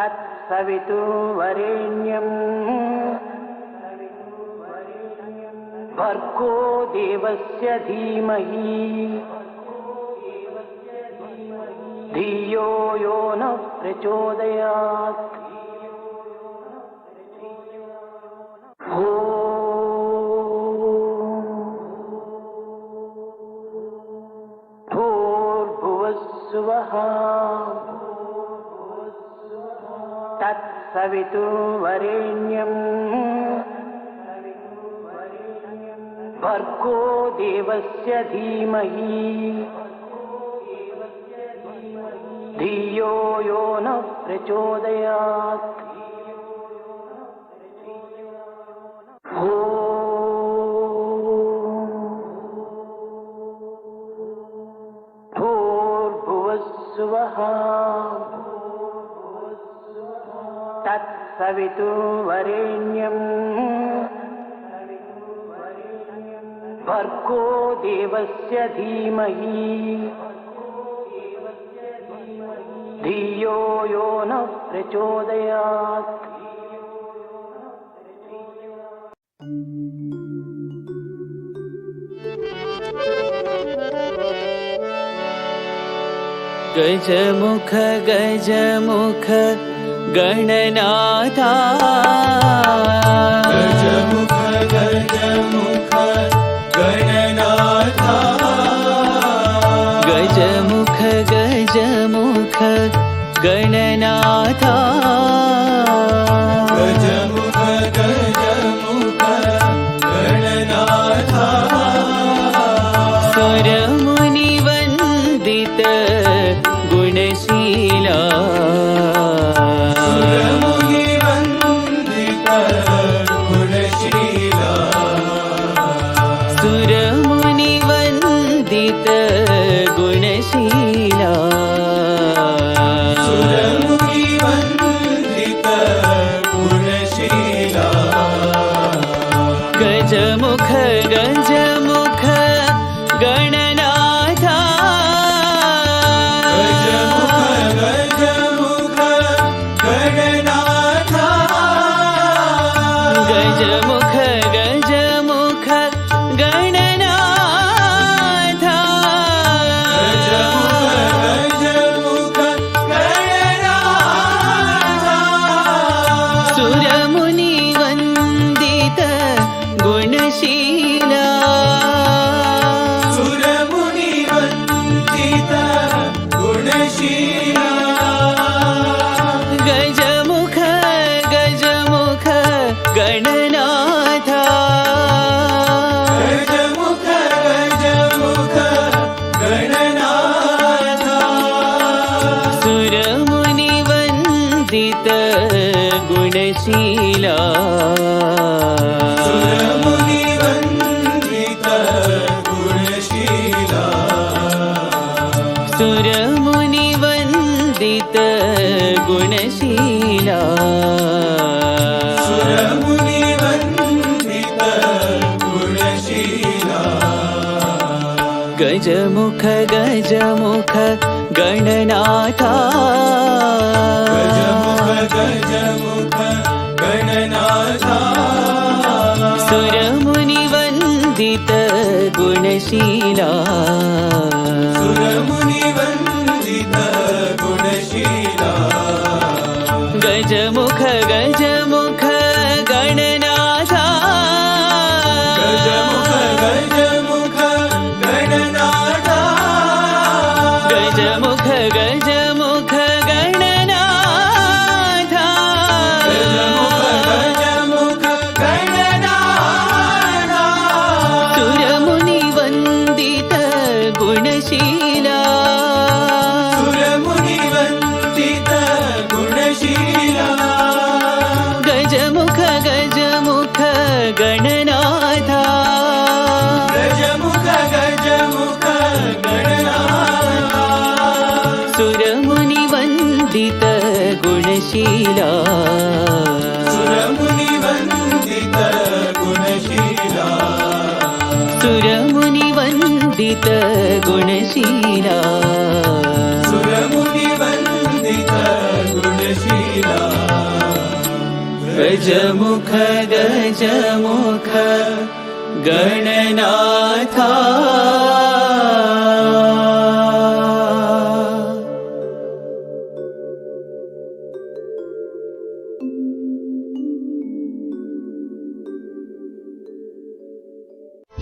तत्सवितुर्वरेण्यं भर्गो देवस्य धीमहि धियो यो नः प्रचोदयात्। भूर्भुवस्सुवः तत्सवितुर्वरेण्यं भर्गो देवस्य धीमहि धियो यो नः प्रचोदयात्। भूर्भुवस्सुवः तत्सवितुर्वरेण्यं भर्गो देवस्य धीमहि धियो यो नः प्रचोदयात्। गजमुख गजमुख गणनाथा गजमुख गजमुख गणनाथा गजमुख गजमुख गणनाथा गजमुख गजमुख गणनाथा सुरमुनिवन्दित गुणशीला सुरमुनिवन्दित गुणशीला सुरमुनिवन्दित गुणशीला गजमुख गजमुख गणनाथा गजमुख गजमुख गणनाथा गजमुख गजमुख गणनाथा गजमुख गणनाथा सुरमुनिवन्दित गुणशीला सुरमुनिवन्दित गुणशीला गजमुख गजमुख गणनाथा गजमुख गजमुख गणनाथा सुरमुनिवन्दित गुणशीला सुरमुनिवन्दित गुणशीला सुरमुनिवन्दित गुणशीला सुरमुनिवन्दित गुणशीला गजमुख गजमुख गणनाथा गजमुख गजमुख गणनाथा सुरमुनिवन्दित गुणशीला सुरमुनिवन्दित गुणशीला गजमुख गजमुख गणनाथा गजमुख गजमुख गणनाथा गजमुख गजमुख गणनाथा गजमुख गजमुख गणनाथा सुरमुनिवन्दित गुणशीला सुरमुनिवन्दित गुणशीला गजमुख गजमुख गणनाथा गजमुख गजमुख गणनाथा सुरमुनिवन्दित गुणशीला सुरमुनिवन्दित गुणशीला सुरमुनिवन्दित गुणशीला सुरमुनिवन्दित गुणशीला गजमुख गजमुख गणनाथा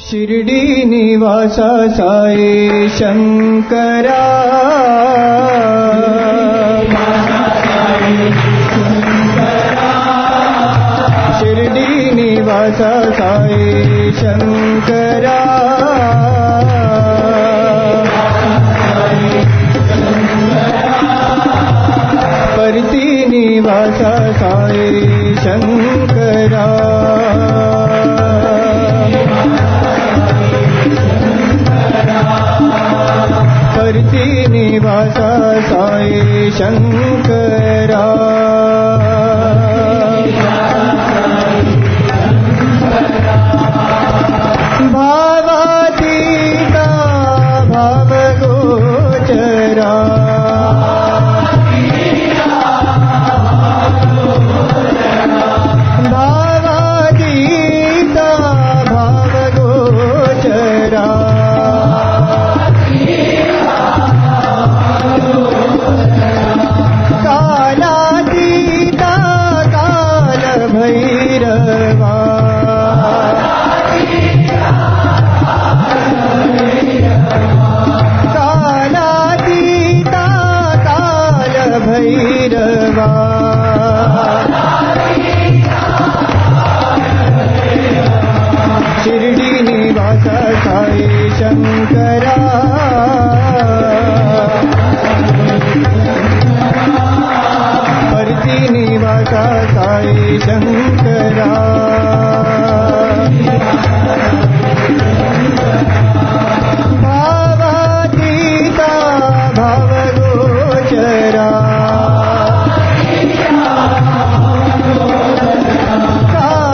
शिर्डी निवासा साई शंकरा शिर्डी निवासा साई शंकरा परती निवासा साई शंकरा परती निवासा साई शंकरा भावातीता भावगोचरा भावातीता भावगोचरा कालातीता कालभैरवा कालातीता कालभैरवा शिर्डी निवासा साई शंकरा परती निवासा साई शंकरा भावातीता भावगोचरा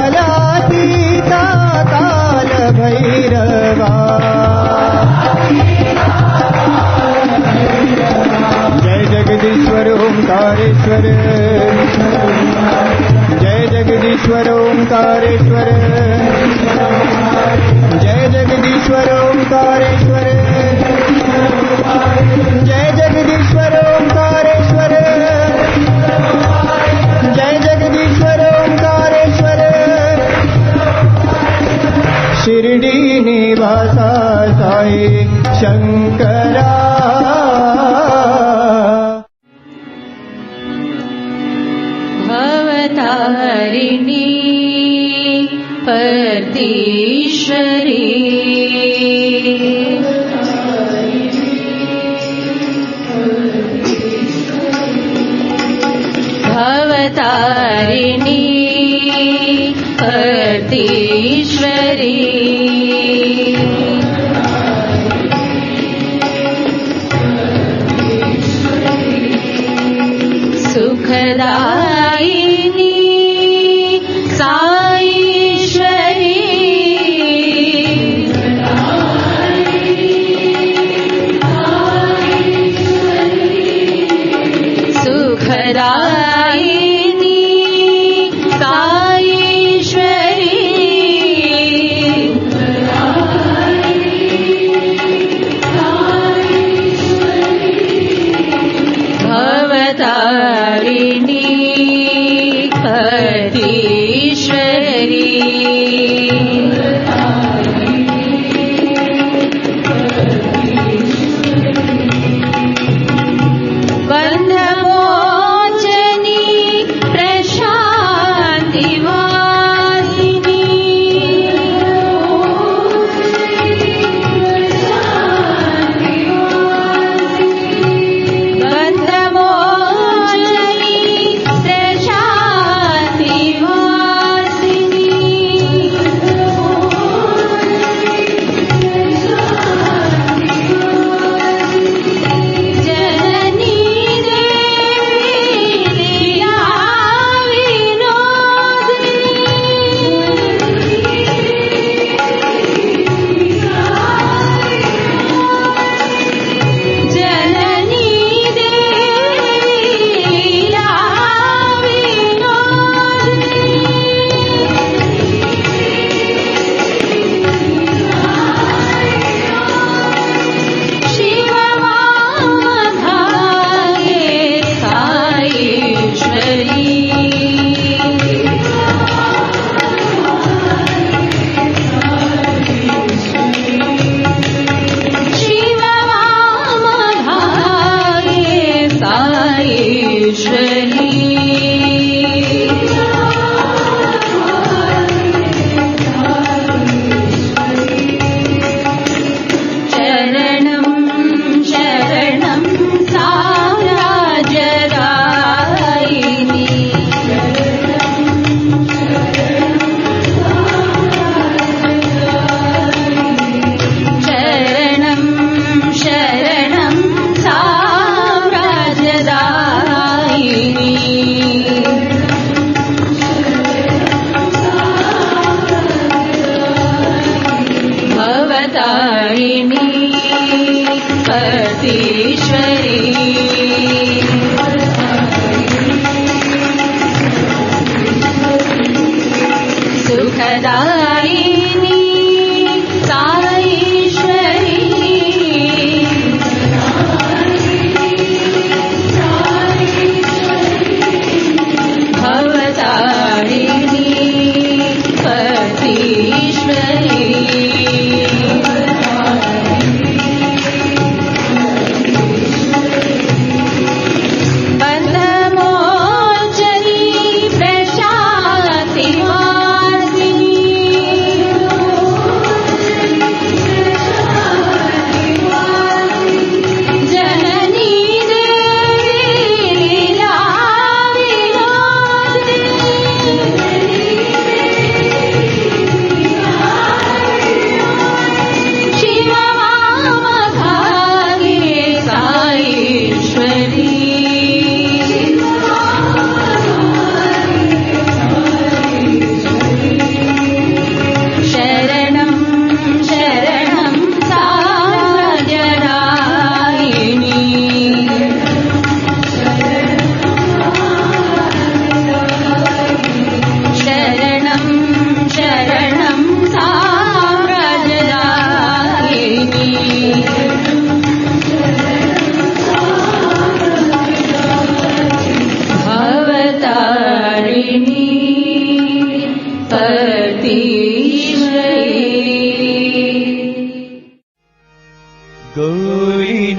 कालातीता कालभैरवा जय जगदीश्वर ओंकारेश्वर जय जगदीश्वर ओंकारेश्वर जय जगदीश्वर ओंकारेश्वर जय जगदीश्वर ओंकारेश्वर जय जगदीश्वर ओंकारेश्वर शिर्डी निवासा साई शंकरा भवतारिणी परतीश्वरी भवतारिणी परतीश्वरी सुखदायिनी साईश्वरी सुखदायिनी साईश्वरी भवतारिणी परतीश्वरी बन्धमोचनी प्रशान्तिवासिनी बन्धमोचनी प्रशान्तिवासिनी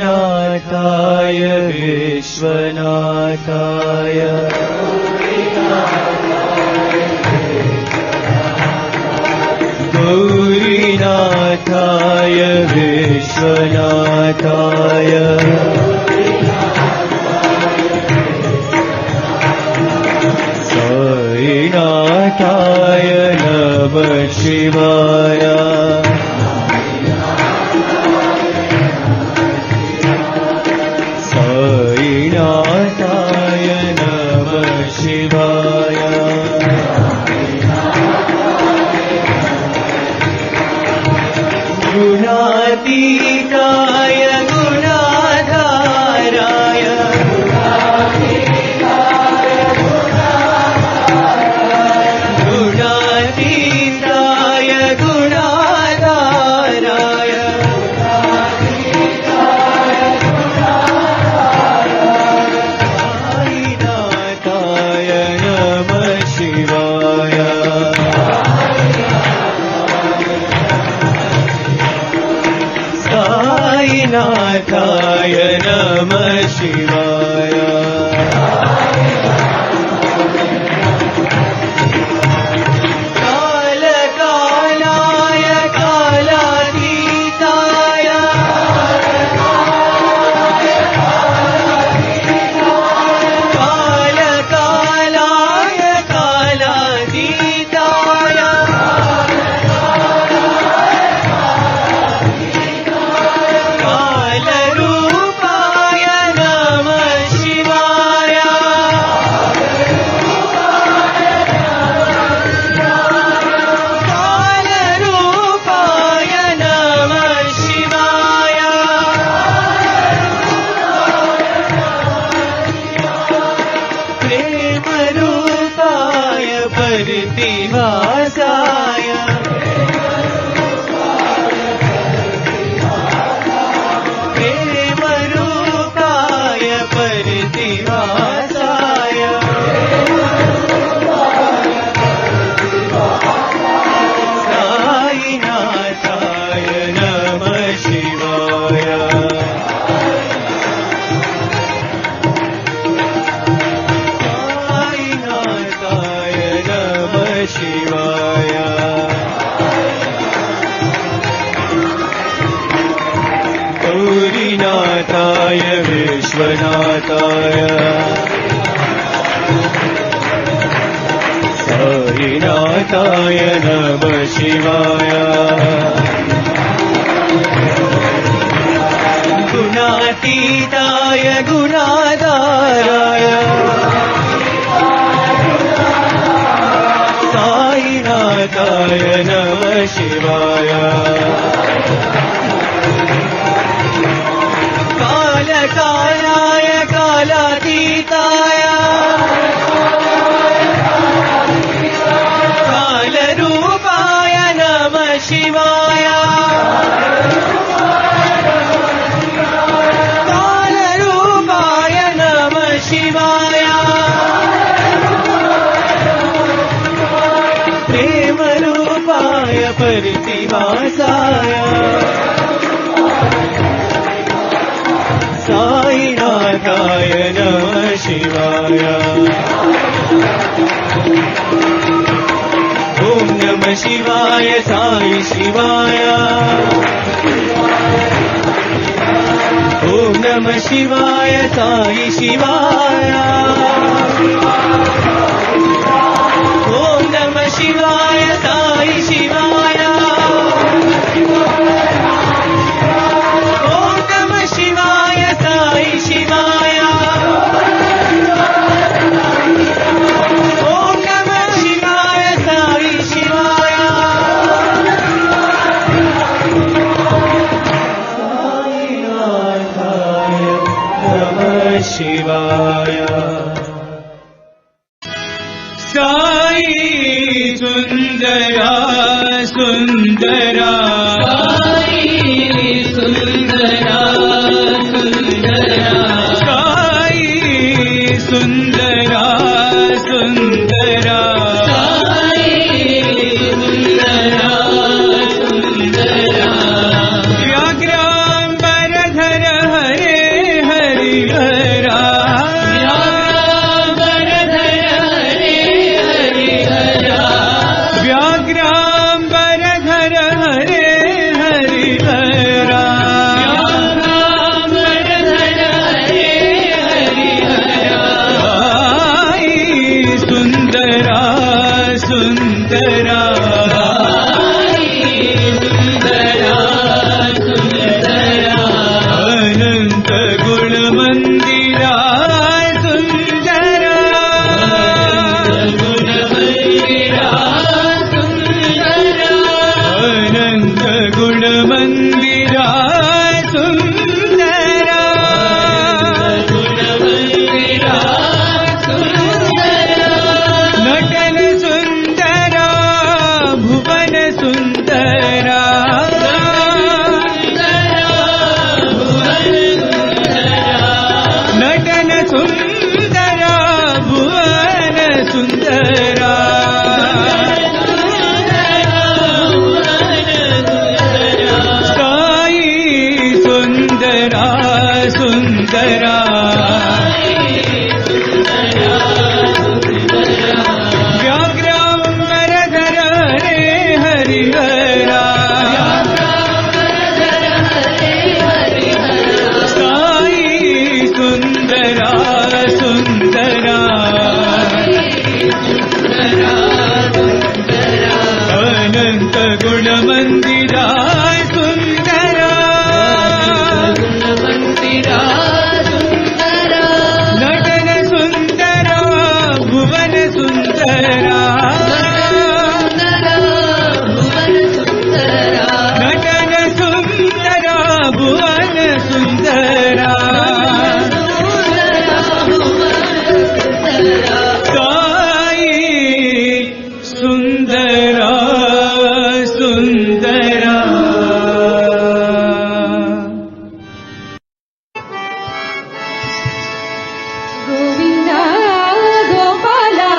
गौरीनाथाय विश्वनाथाय गौरीनाथाय विश्वनाथाय साईनाथाय नमः शिवाय साईनाथाय नमः शिवाय गुणातीताय गुणाधाराय गुणातीताय गुणाधाराय साईनाथाय नमः शिवाय साईनाथाय नमः शिवाय कालकालाय कालातीताय कालकालाय कालातीताय कालरूपाय नमः शिवाय शिवाय गौरीनाथाय विश्वनाथाय साईनाथाय नमः शिवाय गुणातीताय गुणाधाराय साईनाथाय नमः शिवाय कालकालाय कालातीताय कालरूपाय नमः शिवाय कालरूपाय नमः शिवाय प्रेमरूपाय परितिवासाय साईनाथाय नमः शिवाय ॐ नमः शिवाय साई शिवाय ॐ नमः शिवाय साई शिवाय ॐ नमः शिवाय साई शिवाय ॐ नमः शिवाय साई शिवाय ॐ नमः शिवाय साई शिवाय साईनाथाय नमः शिवाय साई सुंदरा सुंदरा साई सुंदरा सुंदरा साई सुंदरा सुंदरा साई सुंदरा सुंदरा व्याघ्रांबरधर हरे हरिहरा व्याघ्रांबरधर हरे हरिहरा साई सुंदरा सुंदरा अनंत गुण मंदिरा सुंदरा अनंत गुण मंदिरा सुंदरा नटन सुंदरा भुवन सुंदरा नटन सुंदरा भुवन सुंदरा साई सुंदरा सुंदरा व्याघ्रांबरधर हरे हरिहरा साई सुंदरा सुंदरा अनंत गुण मंदिरा सुंदरा नटन सुंदरा भुवन सुंदरा नटन सुंदरा भुवन सुंदरा साई सुंदरा सुंदरा Govinda Gopala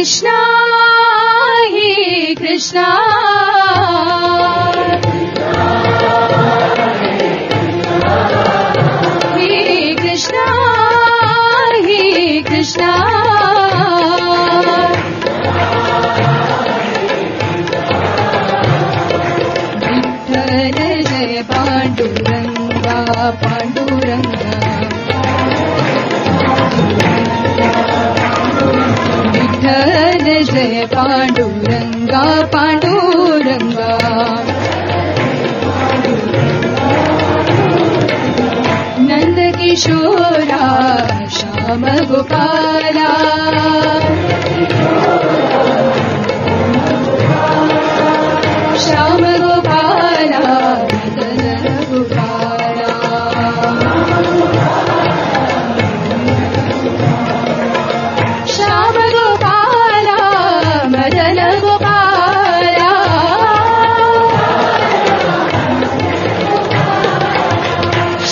Krishna, He Krishna. Panduranga Panduranga नंद किशोरा श्याम गोपाला श्याम गोपाला मदन गोपाला श्याम गोपाला मदन गोपाला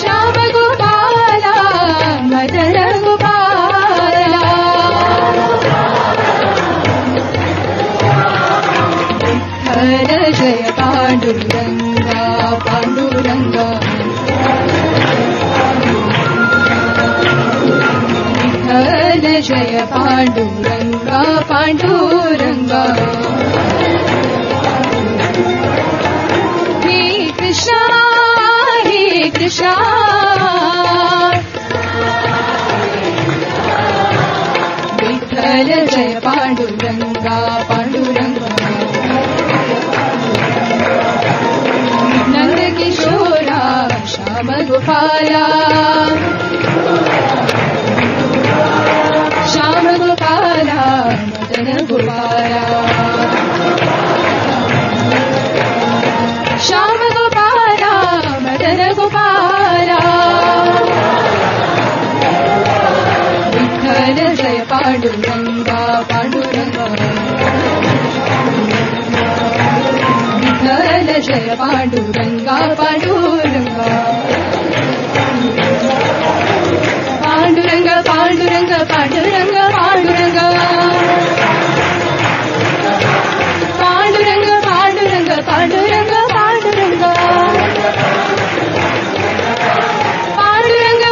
श्याम गोपाला मदन गोपाला विठ्ठल जय पांडुरंगा पांडुरंगा विठ्ठल जय पांडुरंगा पांडुरंगा हे कृष्णा विठ्ठल जय पांडुरंगा पांडुरंगा नंद किशोरा श्याम गोपाला श्याम गोपाला मदन गोपाला श्याम गोपाला मदन गोपाला विठ्ठल जय पांडुरंगा पांडुरंगा विठ्ठल जय पांडुरंगा पांडुरंगा पांडुरंग पांडुरंग पांडुरंग पांडुरंग पांडुरंग पांडुरंग पांडुरंग पांडुरंग पांडुरंग पांडुरंग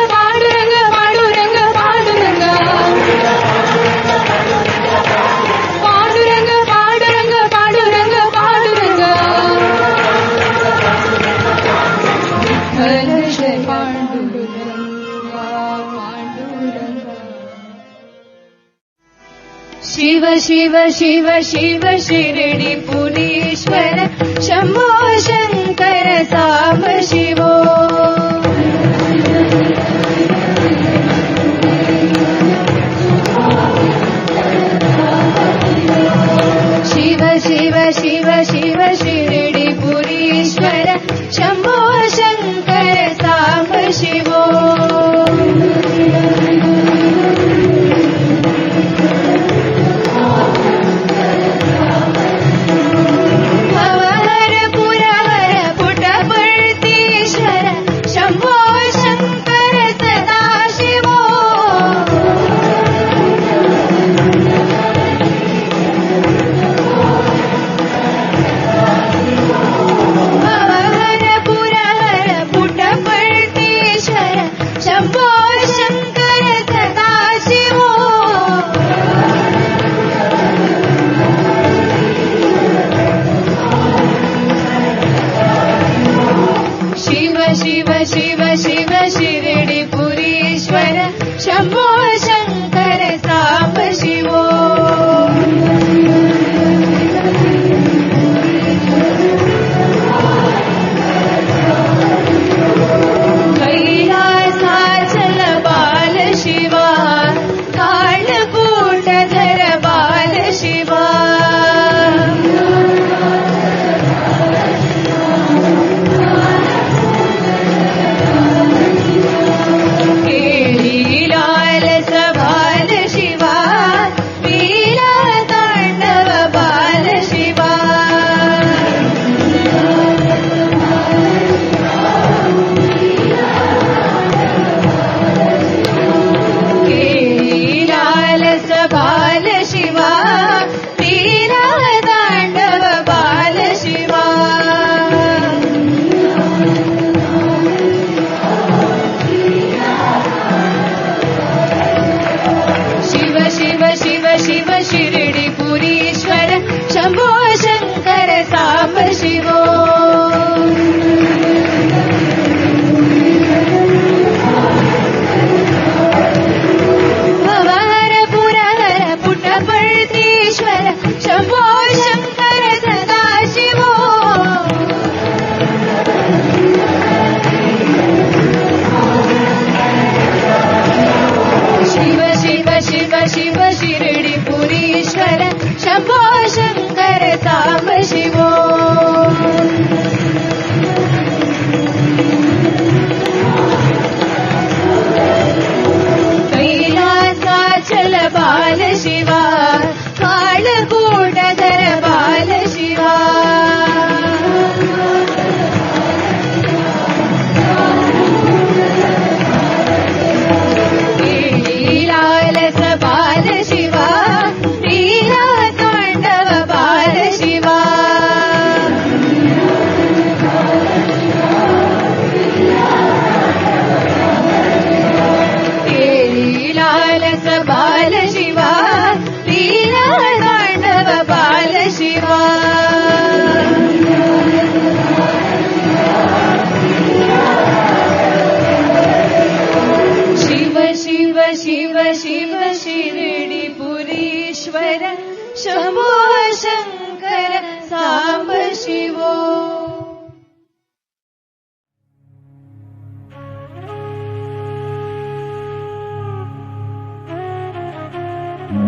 पांडुरंग पांडुरंग पांडुरंग पांडुरंग पांडुरंग पांडुरंग विठ्ठल जय पांडुरंगा पांडुरंगा शिव शिव शिव शिव शिरडी पुरीश्वर शंभो शंकर साम शिवो शिव शिव शिव शिव शिरडी पुरीश्वर शंभो शंकर साम शिवो भवहर पुरवर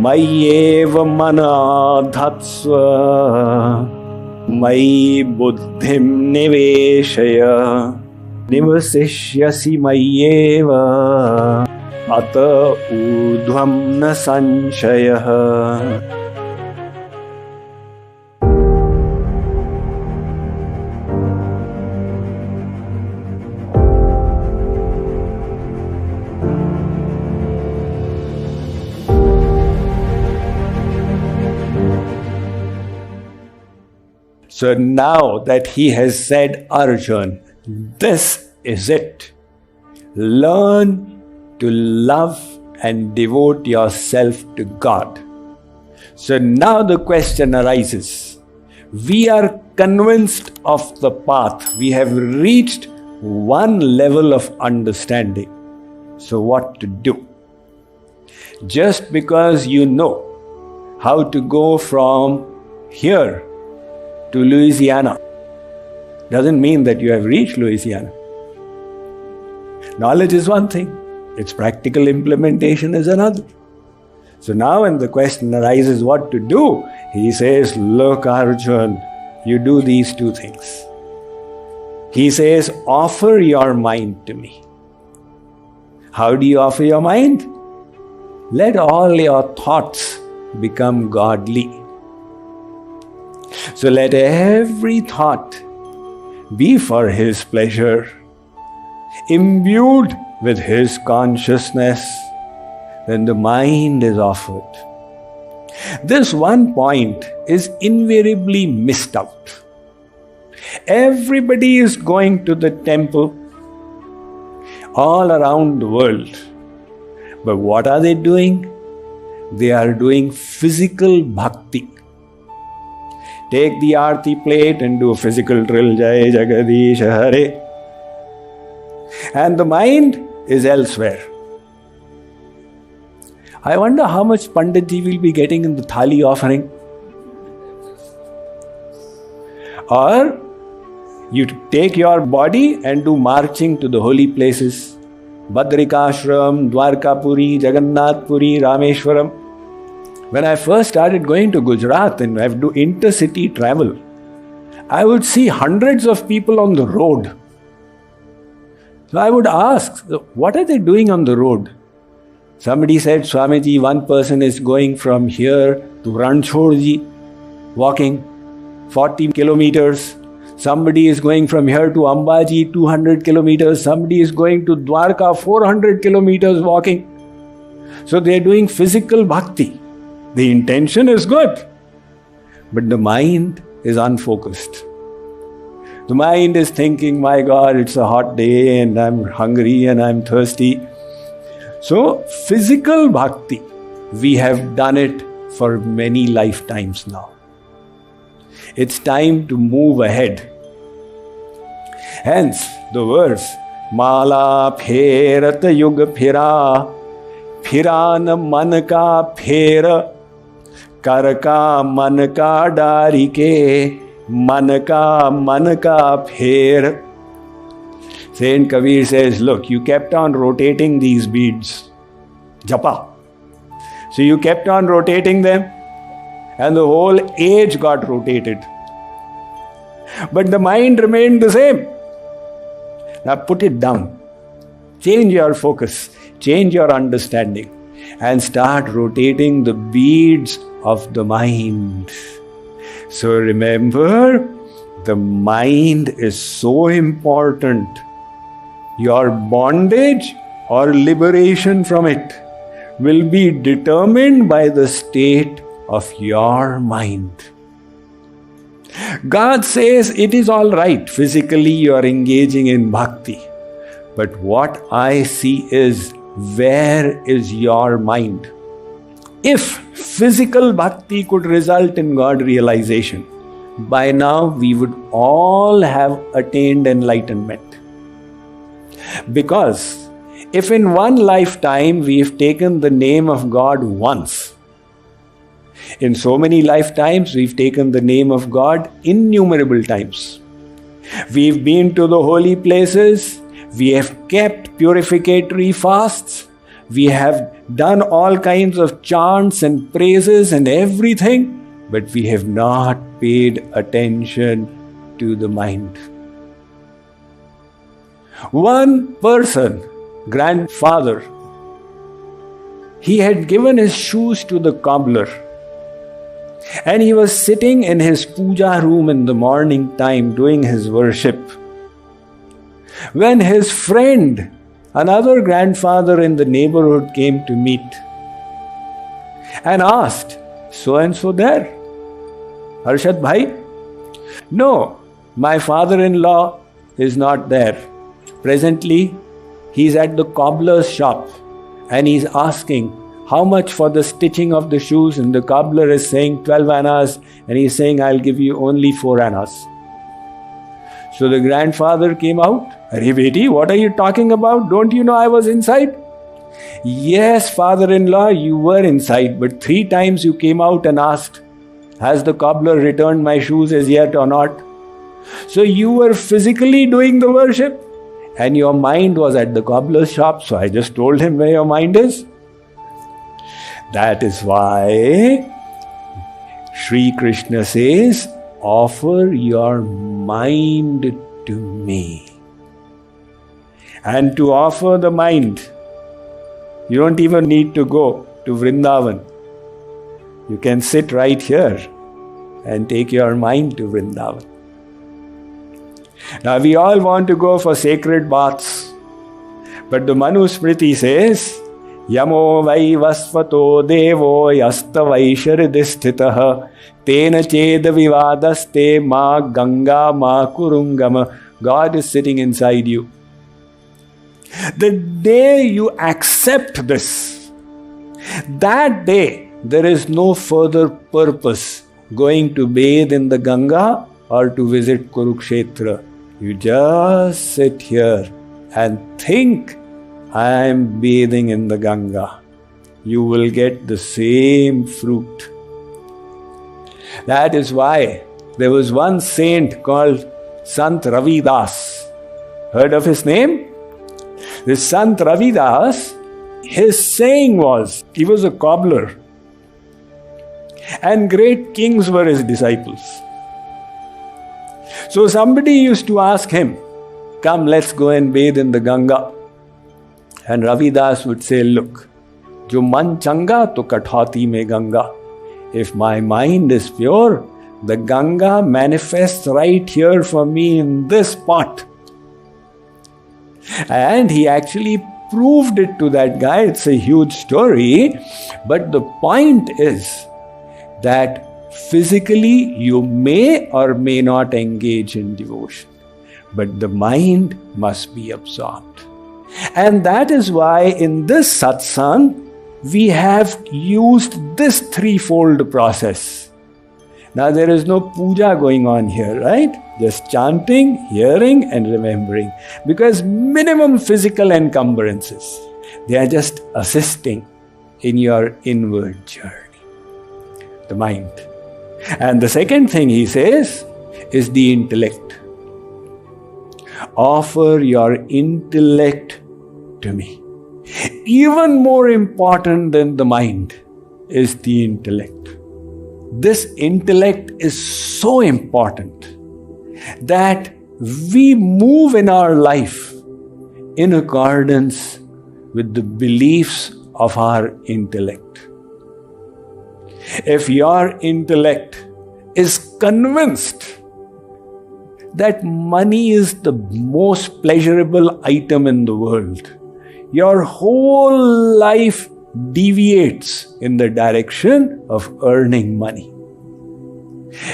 Mayyeva mana dhatsva Mayi buddhim niveshaya Nivasishyasi mayyeva Ata udhvam na sanshayah. So now that he has said, Arjun, this is it. Learn to love and devote yourself to God. So now the question arises. We are convinced of the path. We have reached one level of understanding. So what to do? Just because you know how to go from here to Louisiana doesn't mean that you have reached Louisiana. Knowledge is one thing, its practical implementation is another. So now when the question arises what to do, he says, look Arjun, you do these two things. He says, offer your mind to me. How do you offer your mind? Let all your thoughts become godly. So let every thought be for his pleasure, imbued with his consciousness. Then the mind is offered. This one point is invariably missed out. Everybody is going to the temple all around the world. But what are they doing? They are doing physical bhakti. Take the Aarti plate and do a physical drill, Jai Jagadish Hare. And the mind is elsewhere. I wonder how much Panditji will be getting in the thali offering. Or you take your body and do marching to the holy places. Badrikashram, Dwarkapuri, Jagannathpuri, Rameshwaram. When I first started going to Gujarat and I would do intercity travel, I would see hundreds of people on the road. So I would ask, what are they doing on the road? Somebody said, Swamiji, one person is going from here to Ranchhodji, walking 40 kilometers. Somebody is going from here to Ambaji, 200 kilometers. Somebody is going to Dwarka, 400 kilometers walking. So they are doing physical bhakti. The intention is good, but the mind is unfocused. The mind is thinking, my God, it's a hot day and I'm hungry and I'm thirsty. So, physical bhakti, we have done it for many lifetimes now. It's time to move ahead. Hence, the verse, Mala pherat yug phira, phirana man ka phera, karka man ka darike, man ka pher. Saint Kabir says, look, you kept on rotating these beads, japa. So you kept on rotating them and the whole age got rotated. But the mind remained the same. Now put it down. Change your focus, change your understanding and start rotating the beads of the mind. So remember, the mind is so important. Your bondage or liberation from it will be determined by the state of your mind. God says it is all right, physically you are engaging in bhakti. But what I see is, where is your mind? If physical bhakti could result in God realization, by now we would all have attained enlightenment. Because if in one lifetime we've taken the name of God once, in so many lifetimes we've taken the name of God innumerable times. We've been to the holy places, we have kept purificatory fasts, we have done all kinds of chants and praises and everything, but we have not paid attention to the mind. One person, grandfather, he had given his shoes to the cobbler, and he was sitting in his puja room in the morning time doing his worship, when his friend, another grandfather in the neighborhood, came to meet and asked, "So and so there? Harshad bhai?" "No, my father-in-law is not there. Presently, he's at the cobbler's shop and he's asking how much for the stitching of the shoes, and the cobbler is saying 12 annas and he's saying, I'll give you only 4 annas. So the grandfather came out. "Arey beti, what are you talking about? Don't you know I was inside?" "Yes, father-in-law, you were inside, but 3 times you came out and asked, has the cobbler returned my shoes as yet or not? So you were physically doing the worship and your mind was at the cobbler's shop, so I just told him where your mind is." That is why Sri Krishna says, offer your mind to me. And to offer the mind, you don't even need to go to Vrindavan. You can sit right here and take your mind to Vrindavan. Now we all want to go for sacred baths, but the Manusmriti says, Yamo vai vasvato devo yasta vaisharidisthitaha tena cheda vivadaste ma ganga ma kurungama. God is sitting inside you. The day you accept this, that day there is no further purpose going to bathe in the Ganga or to visit Kurukshetra. You just sit here and think, I am bathing in the Ganga. You will get the same fruit. That is why there was one saint called Sant Ravidas. Heard of his name? This Sant Ravidas, his saying was, he was a cobbler, and great kings were his disciples. So somebody used to ask him, come, let's go and bathe in the Ganga. And Ravidas would say, look, jo man changa to kathauti mein Ganga. If my mind is pure, the Ganga manifests right here for me in this pot. And he actually proved it to that guy. It's a huge story. But the point is that physically you may or may not engage in devotion, but the mind must be absorbed. And that is why in this satsang, we have used this threefold process. Now there is no puja going on here, right? Just chanting, hearing and remembering. Because minimum physical encumbrances, they are just assisting in your inward journey, the mind. And the second thing he says is the intellect. Offer your intellect to me. Even more important than the mind is the intellect. This intellect is so important that we move in our life in accordance with the beliefs of our intellect. If your intellect is convinced that money is the most pleasurable item in the world, your whole life deviates in the direction of earning money.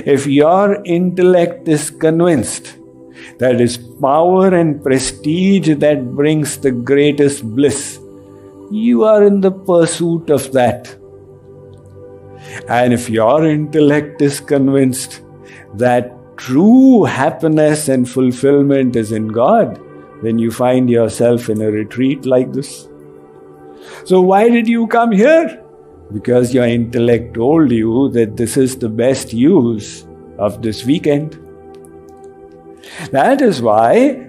If your intellect is convinced that it's power and prestige that brings the greatest bliss, you are in the pursuit of that. And if your intellect is convinced that true happiness and fulfillment is in God, then you find yourself in a retreat like this. So why did you come here? Because your intellect told you that this is the best use of this weekend. That is why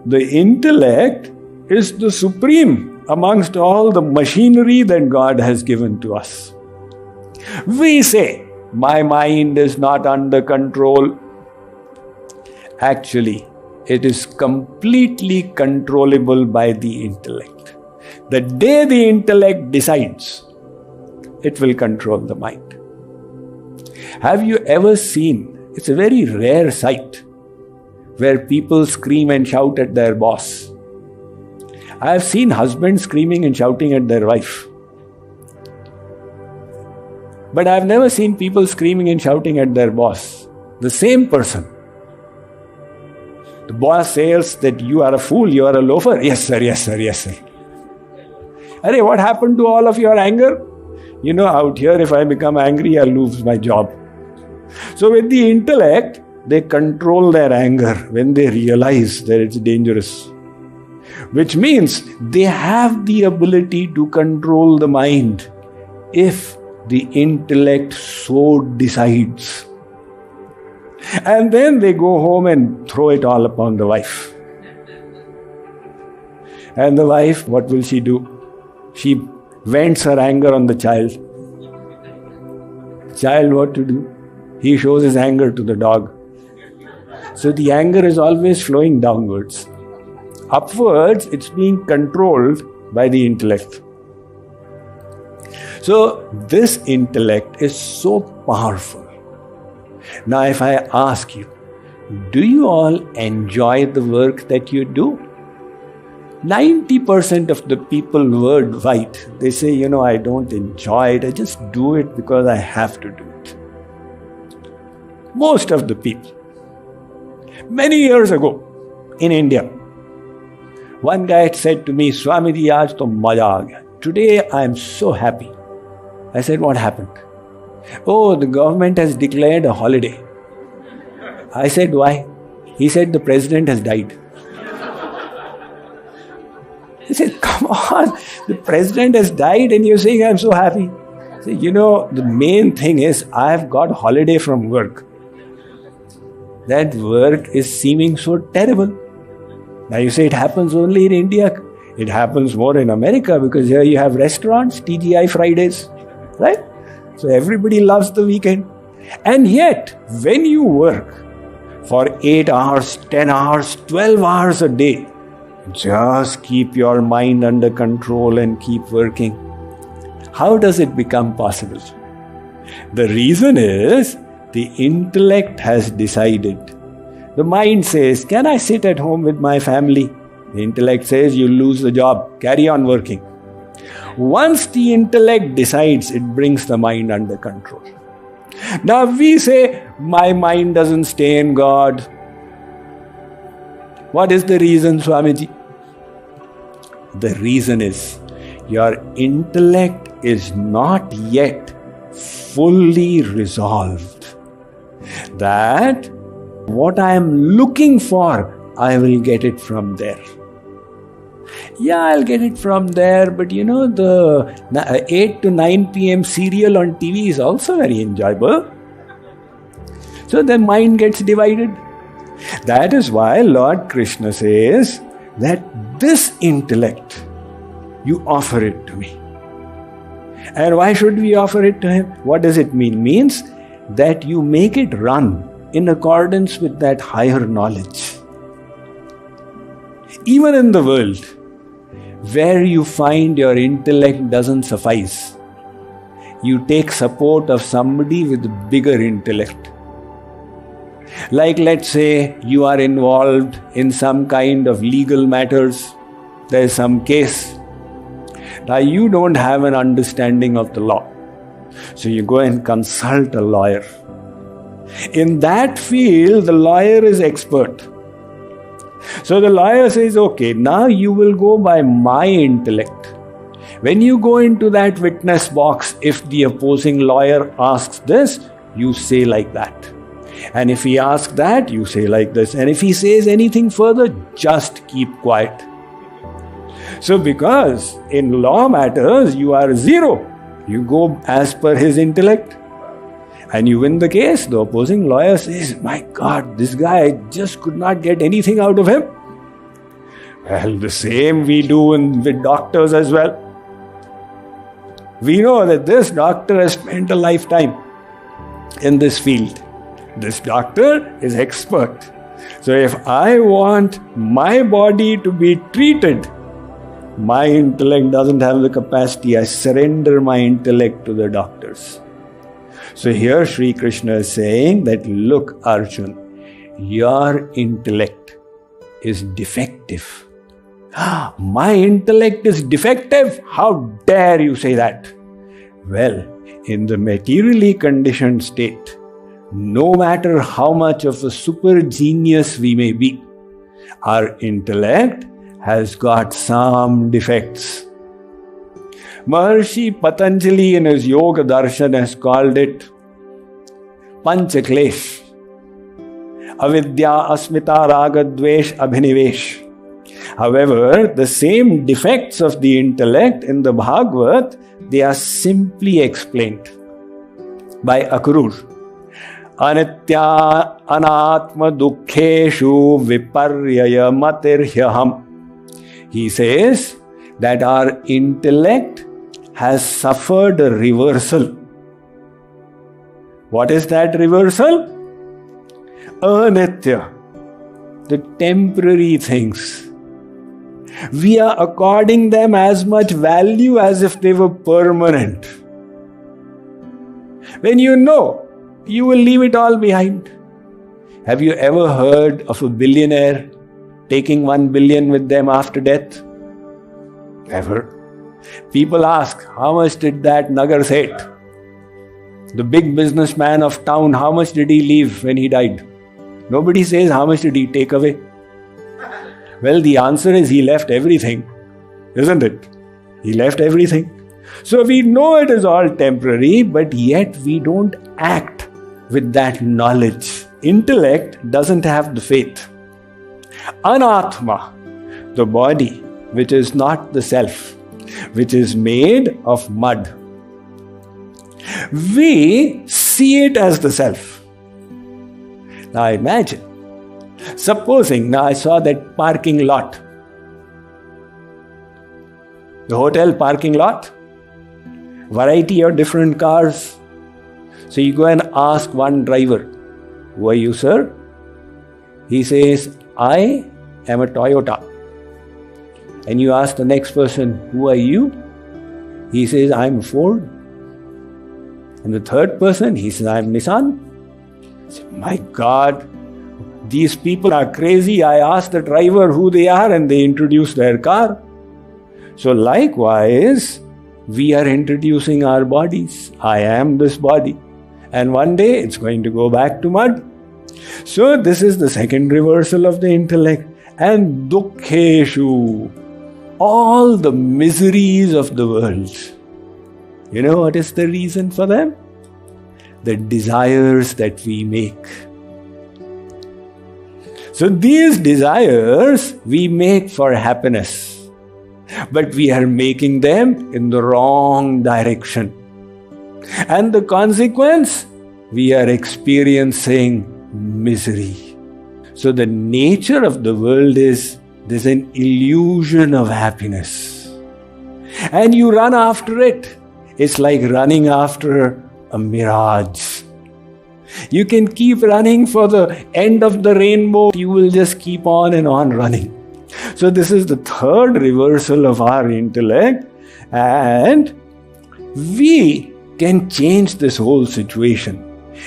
the intellect is the supreme amongst all the machinery that God has given to us. We say, my mind is not under control. Actually, it is completely controllable by the intellect. The day the intellect decides, it will control the mind. Have you ever seen, it's a very rare sight, where people scream and shout at their boss. I have seen husbands screaming and shouting at their wife. But I have never seen people screaming and shouting at their boss. The same person. The boss says that you are a fool, you are a loafer. Yes sir, yes sir, yes sir. Arey, what happened to all of your anger? You know, out here if I become angry, I'll lose my job. So with the intellect, they control their anger when they realize that it's dangerous. Which means they have the ability to control the mind if the intellect so decides. And then they go home and throw it all upon the wife. And the wife, what will she do? She vents her anger on the child. Child, what to do? He shows his anger to the dog. So the anger is always flowing downwards. Upwards, it's being controlled by the intellect. So this intellect is so powerful. Now if I ask you, do you all enjoy the work that you do? 90% of the people worldwide, they say, I don't enjoy it, I just do it because I have to do it. Most of the people. Many years ago, in India, one guy had said to me, Swamiji, aaj to maja aa gaya. Today I am so happy. I said, what happened? Oh, the government has declared a holiday. I said, why? He said, the president has died. He said, come on, the president has died and you're saying I'm so happy. I said, the main thing is I've got holiday from work. That work is seeming so terrible. Now you say it happens only in India. It happens more in America because here you have restaurants, TGI Fridays, right? So everybody loves the weekend. And yet, when you work for 8 hours, 10 hours, 12 hours a day, just keep your mind under control and keep working. How does it become possible? The reason is the intellect has decided. The mind says, can I sit at home with my family? The intellect says, you'll lose the job. Carry on working. Once the intellect decides, it brings the mind under control. Now we say, my mind doesn't stay in God. What is the reason, Swamiji? The reason is, your intellect is not yet fully resolved. That what I am looking for, I will get it from there. Yeah, I'll get it from there, but the 8 to 9 p.m. serial on TV is also very enjoyable. So the mind gets divided. That is why Lord Krishna says that this intellect, you offer it to me. And why should we offer it to him? What does it mean? It means that you make it run in accordance with that higher knowledge. Even in the world, where you find your intellect doesn't suffice, you take support of somebody with bigger intellect. Like let's say you are involved in some kind of legal matters, there is some case. Now you don't have an understanding of the law. So you go and consult a lawyer. In that field, the lawyer is expert. So the lawyer says, okay, now you will go by my intellect. When you go into that witness box, if the opposing lawyer asks this, you say like that. And if he asks that, you say like this. And if he says anything further, just keep quiet. So because in law matters, you are zero. You go as per his intellect. And you win the case. The opposing lawyer says, my God, this guy, I just could not get anything out of him. Well, the same we do with doctors as well. We know that this doctor has spent a lifetime in this field. This doctor is expert. So if I want my body to be treated, my intellect doesn't have the capacity. I surrender my intellect to the doctors. So here Sri Krishna is saying that, look, Arjun, your intellect is defective. My intellect is defective? How dare you say that? Well, in the materially conditioned state, no matter how much of a super genius we may be, our intellect has got some defects. Maharshi Patanjali in his Yoga Darshan has called it Panchaklesh. Avidya, Asmita, Raga, Dvesh, Abhinivesh. However, the same defects of the intellect in the Bhagavad, they are simply explained by Akrur. Anitya anatma dukkheshu viparyaya matirhyaham. He says that our intellect has suffered a reversal. What is that reversal? Anitya, the temporary things. We are according them as much value as if they were permanent. When you know, you will leave it all behind. Have you ever heard of a billionaire taking 1 billion with them after death? Never. People ask, how much did that Nagar Seth, the big businessman of town, how much did he leave when he died? Nobody says, how much did he take away? Well, the answer is he left everything, isn't it? He left everything. So we know it is all temporary, but yet we don't act with that knowledge. Intellect doesn't have the faith. Anatma, the body, which is not the self, which is made of mud. We see it as the self. Now imagine, supposing now I saw that parking lot, the hotel parking lot, variety of different cars. So you go and ask one driver, who are you, sir? He says, I am a Toyota. And you ask the next person, who are you? He says, I'm a Ford. And the third person, he says, I'm Nissan. I say, my God, these people are crazy. I asked the driver who they are and they introduce their car. So likewise, we are introducing our bodies. I am this body. And one day it's going to go back to mud. So this is the second reversal of the intellect. And dukkheshu, all the miseries of the world. You know what is the reason for them? The desires that we make. So these desires we make for happiness, but we are making them in the wrong direction. And the consequence, we are experiencing misery. So the nature of the world is there's an illusion of happiness. And you run after it. It's like running after a mirage. You can keep running for the end of the rainbow. You will just keep on and on running. So this is the third reversal of our intellect. And we can change this whole situation.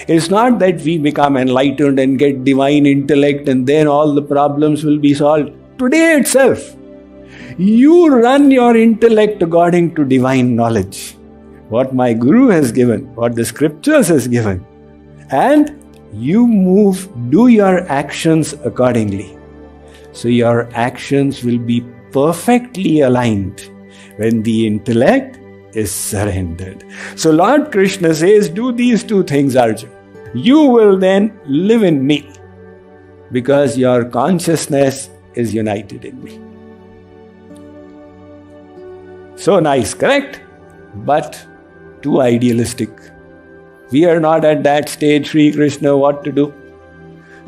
It's not that we become enlightened and get divine intellect and then all the problems will be solved. Today itself, you run your intellect according to divine knowledge. What my Guru has given, what the scriptures has given. And you move, do your actions accordingly. So your actions will be perfectly aligned when the intellect is surrendered. So Lord Krishna says, do these two things, Arjun. You will then live in me because your consciousness is united in me. So nice, correct? But too idealistic. We are not at that stage, Sri Krishna, what to do?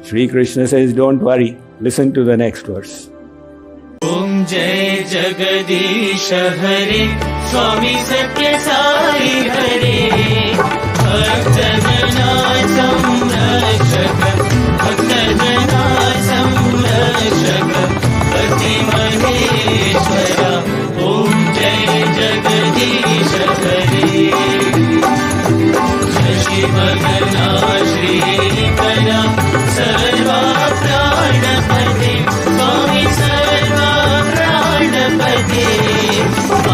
Sri Krishna says, don't worry. Listen to the next verse. ॐ जय जगदीश हरे स्वामी सत्य साई हरे भक्तजना संरक्षक भक्तजना संरक्षक पति महेश्वरा ॐ जय जगदीश हरे शशिवदना श्रीकरा सर्वा प्राणपते स्वामी सर्वा प्राणपते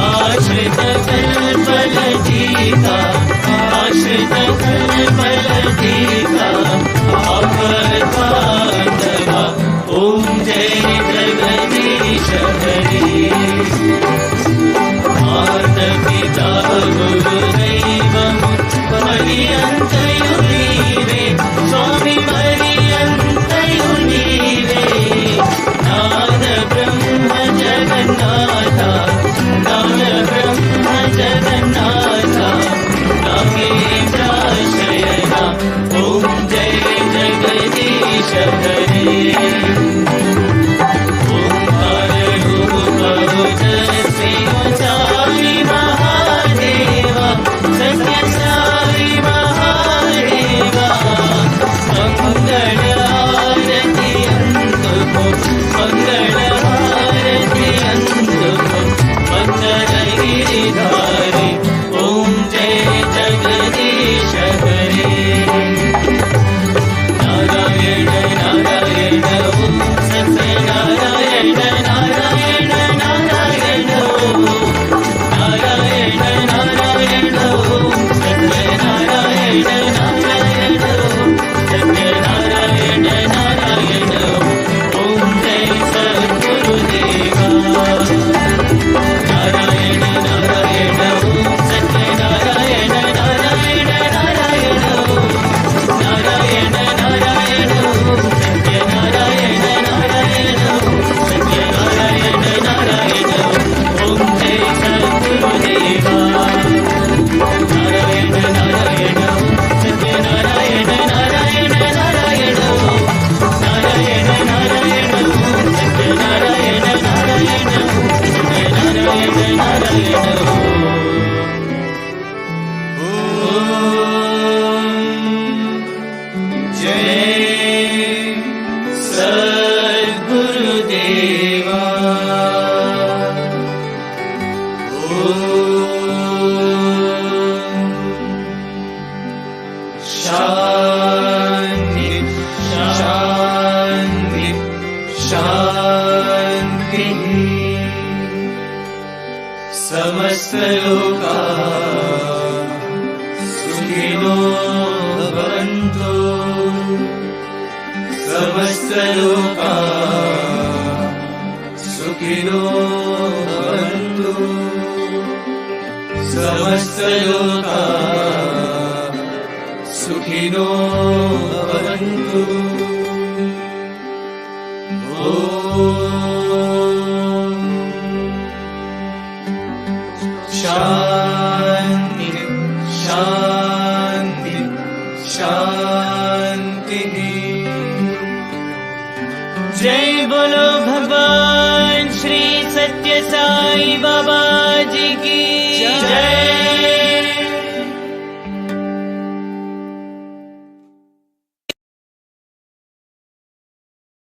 आश्रित कल्पलतिका आश्रित कल्पलतिका आपद्बान्धवा ॐ जय जगदीश हरे मातापिता गुरुदैवं पर्यन्तयुनीवे स्वामी पर्यन्तयुनीवे नाद ब्रह्म जगन्नाथा नाद ब्रह्म जगन्नाथा नागेन्द्राश्रयणा ॐ जय जगदीश हरे सत्य साई महादेवा मंगल आरती अंतुको मंगल आरती अंतुको मंगल गिरिधारी ओम जय जगदीश हरे नारायण नारायण ओम सत्य नारायण नारायण नारायण नारायण नारायण सत्यनारायण नारायण सत्यनारायण नारायण ॐ जय सद्गुरुदेवा नारायण नारायण सत्यनारायण नारायण नारायण नारायण नारायण सत्यनारायण नारायण सत्यनारायण नारायण ॐ जय सद्गुरुदेवा नारायण नारायण सत्यनारायण नारायण नारायण नारायण नारायण सत्यनारायण नारायण सत्यनारायण नारायण जय सद्गुरुदेवा शांति शांति शांति समस्त लोका सुखिनो भवन्तु समस्त लोका सुखिनो भवन्तु समस्त लोका सुखिनो भवन्तु ॐ शान्ति शान्ति शान्तिः जय बोलो भगवान श्री सत्य साई बाबा जी की जय।